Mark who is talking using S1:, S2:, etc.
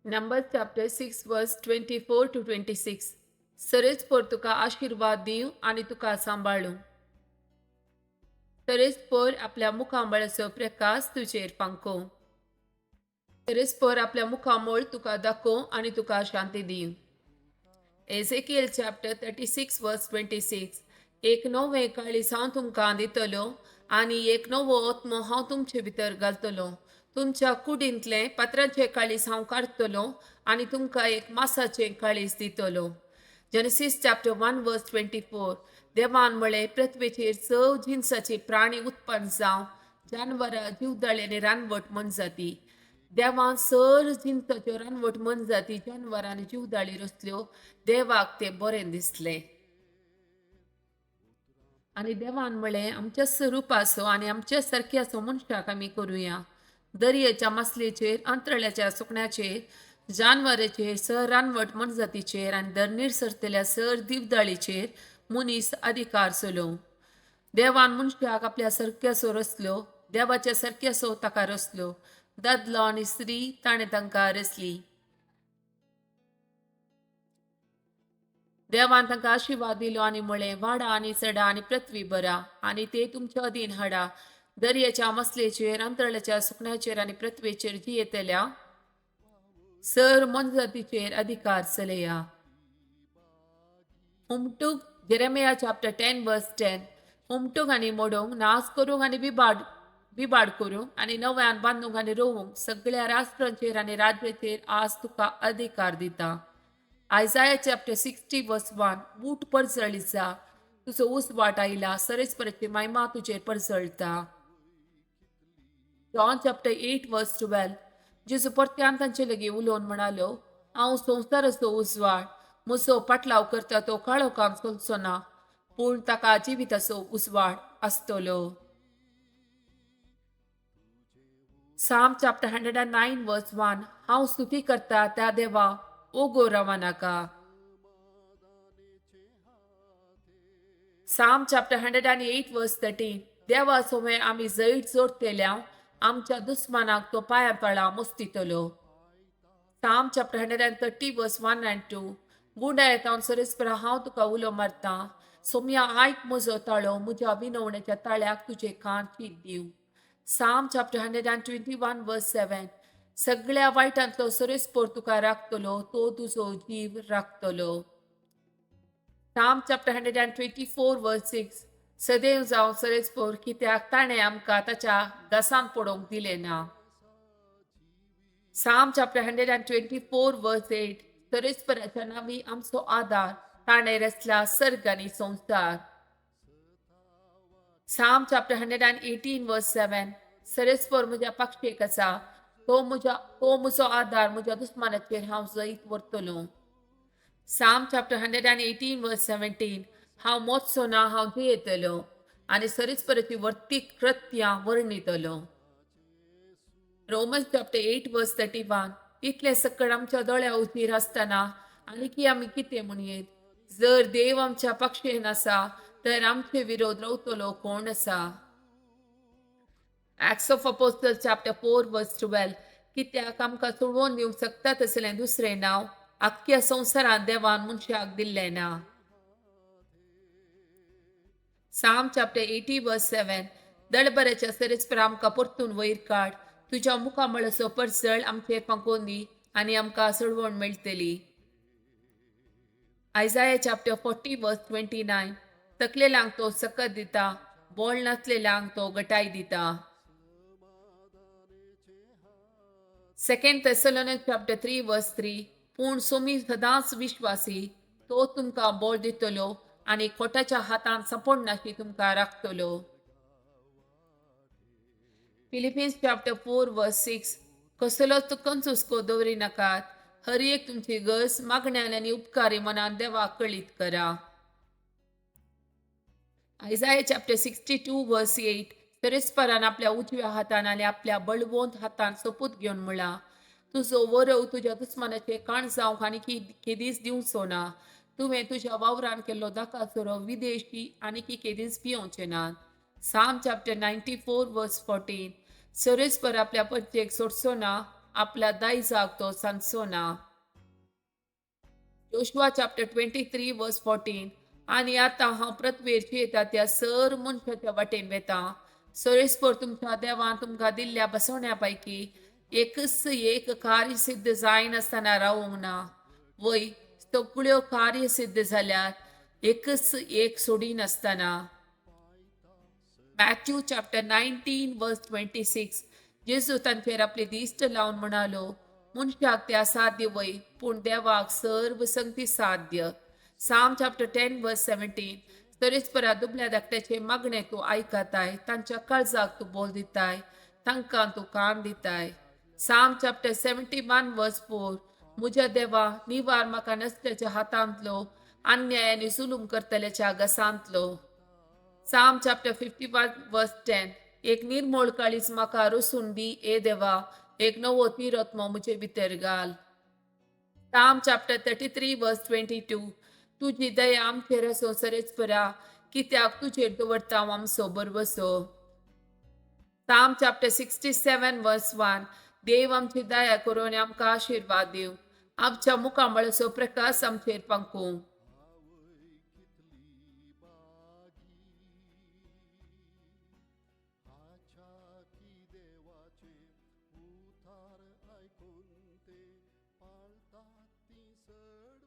S1: Numbers chapter 6 verse 24 to 26. सरेच पर तुका आशीर्वाद दिव आणि तुका सांभाळू. सरेच पर आपल्या मुखामळाचो प्रकाश तुजेर पांको. सरेच पर आपल्या मुखामळ तुका दाखो आणि तुका शांती दिव. Ezekiel chapter 36 verse 26. एक नवे काळीस हांव तुमकां दितलो आणि एक नवो आत्मो हांव तुमचे भितर घालतलो. तुमच्या कुडींतले पात्रांचे काळीस हांव काडटलो आणि तुमकां एक मासाचे काळीस दितलो. Genesis chapter 1 verse 24. देवान म्हळे पृथ्वीचेर 6 जिन्साचे प्राणी उत्पन्न जावं, जानवरां, जीवदाळे आनी रानवट मन जाती. देवान सर जिन्साच्यो रानवट मन जाती, जानवरां आनी जीवदाळी रचल्यो. देवाक ते बरें दिसलें. आणि देवान म्हळे आमच्या स्वरुपाचो आणि आमच्या सारक्याचो मनशाक आमी करुया. दर्याच्या मासलेचेर, अंतरळ्याच्या सुकण्याचेर, जानवराचेर, सर रानवट मनजातीचेर आनी धरणीर सरतल्या सर दिवदाळीचेर मनीस अधिकार चलोव. देवान मनशाक आपल्या सारक्याचो रचलो. देवाच्या सारक्याचो ताका रचलो. दादलो आनी स्त्री ताणें तांकां रचली. देवान तांकां आशिर्वाद दिलो आनी म्हळें, वाडा आनी चडा आनी पृथ्वी भरा आनी ते तुमच्या अधीन हाडा. दर्याच्या मसलेचेर, अंतरळ्याच्या सुकण्याचेर आनी पृथ्वीचेर जी येतल्या सर मनजातीचेर अधिकार चलया. उमटूक जेरेमिया चॅप्टर 10 वर्स 10. उमटूक आनी मोडूंक, नाश करूंक आनी बिबाड करूंक आनी नव्यान बांदूंक आनी रोवूंक सगळ्या राष्ट्रांचेर आनी राज्याचेर आज तुका अधिकार दिता. Isaiah chapter 60 verse 1. बूट परजळीचा, तुजो उसवाट आयला, सरेस्पराची महिमा तुजेर परजळता. John chapter 8 verse 12. जेजू परत्यान तांचे लगीं उलोवन म्हणालो, हांव संवसाराचो उजवाड. म्हजो पाटलाव करता तो काळोखान चलचो ना, पूण ताका जिविताचो उजवाड आसतलो. Psalm chapter 109 verse 1. हांव स्तुती करता त्या देवा, ओगो रावा नाका. Psalm chapter 108 verse 13. देवा सोमे आमी जैत जोडतेल्या, आमच्या दुस्मानाक तो पांया तळा मुस्तितलो. Psalm chapter 130 verse 1 and 2. गुंडा येतावन सरेस्परा हांव तुका उलो मारता. सोम्या आयक म्हजो ताळो, म्हज्या विनवण्याच्या ताळ्याक तुजे कान चीत दिव. Psalm chapter 121 verse 7. सगळ्या वायटांतलो सरेस्पोर तुका राखतलो, तो तुजो जीव राखतलो. Psalm chapter 124 verse 6. सदैव जावं सरेस्पोर, कित्याक ताणें आमकां ताच्या घासान पडोवंक दिलें ना. Psalm chapter 124 verse 8. सरेस्पराच्या नांवी आमचो आदार, ताणें रचला सर्ग आनी संवसार. Psalm chapter 118 verse 7. सरेस्पोर म्हज्या पाक्षेक आसा, तो म्हजो आदार, म्हज्या दुस्मानाचेर हांव जैत व्हरतलो. Psalm chapter 118 verse 17. हांव मोजचो ना, हांव जियेतलो आनी सरेस्पराची वर्तीक कृत्यां वर्णितलो. Romans chapter 8 verse 31. इतले सकळ आमच्या दोळ्या उजीर आसतना आनी आमी कितें म्हणयेत? जर देव आमच्या पक्षेन आसा, तर आमचे विरोध रावतलो कोण आसा? Acts of Apostles chapter 4 verse 12. कित्याक आमकां सोडवून दिवंक शकता तसलें दुसरें नांव आख्ख्या संवसारांत देवान मनशाक दिल्लें ना. Psalm chapter 80 verse 7. दळबऱ्याच्या सरेस्पर आमकां परतून वयर काड, तुज्या मुखामळाचो परसळ आमचेर पांकोवन दी आनी आमकां सोडवण मेळटली. Isaiah chapter 40 verse 29. तकलेल्यांक तो सकत दिता, बोल नासलेल्यांक तो गटाय दिता. 2 Thessalonians chapter 3 verse 3. पूण सोमी सदांच विश्वासी, तो तुमकां बोल दितलो आनी खोटाच्या हातान सांपडनाशी तुमकां राखतलो. Philippians chapter 4 verse 6. कसलोच कंजूसको दवरी नाकात, हर एक तुमची गरज मागण्यान आनी उपकारी मनान देवाक कळीत करा. Isaiah chapter 62 verse 8. सरेस्परान आपल्या उजव्या हातान आनी आपल्या बळवंत हातान सोपूत घेवन म्हणला, तुजो वरव तुज्या दुस्मानाचे काण जावंक आनी केदीस दिवचो ना. तुवें तुज्या वावरान केल्लो दाकाचोरो विदेशी आनी केदीस पियोवचे नात. Psalm chapter 94 verse 14. सरेस्पर आपल्या परचेक सोडचो ना आपल्या दायजाक तो सांगचोना. जोशुआ चॅप्टर 23 वर्स 14. आणि आता हांव प्रतवेरची येता त्या सर मनशाच्या वाटेन वेता. सरेस्पर तुमच्या देवान तुमकां दिल्ल्या बसवण्या पैकी एकच एक कार्य सिद्ध जायन आसतना रावूंक ना. वय सगळ्यो कार्य सिद्ध जाल्यार एकच एक सोडीन आसतना. मॅथ्यू चॅप्टर 19 वर्स 26. जेजू तांचेर आपले दिश्ट लावन म्हणालो, मनशाक ते असाध्य वय पूण देवाक सर्व संगती साध्य. साम चॅप्टर 10 वर्स 17. तरेस्परा दुबल्या धाकट्याचे मागणे तूं आयकताय, तांच्या काळजाक तूं बोल दिताय, तांकां तूं कान दिताय. साम चॅप्टर 71 वर्स 4. म्हज्या देवा निवार म्हाका नसल्याच्या हातांतलो, अन्यायाने जुलूम करतल्याच्या घसांतलो. Psalm chapter 51 verse 10. एक निर्मोळ काळीज म्हाका रोसून दी ए देवा, एक नवो तिरत्मो म्हजे भितर घाल. Psalm chapter 33 verse 22. तुझी दया आमचेर असो सरेस्परा, कित्याक तुजेर दवरता हांव आमचो भरवसो. Psalm chapter 67 verse 1. देव आमची दया करून आमकां आशीर्वाद दिव, आमच्या मुखामळाचो प्रकाश आमचेर पंकूं.
S2: की देवाचे उतार ऐकून ते पाळतात ती सड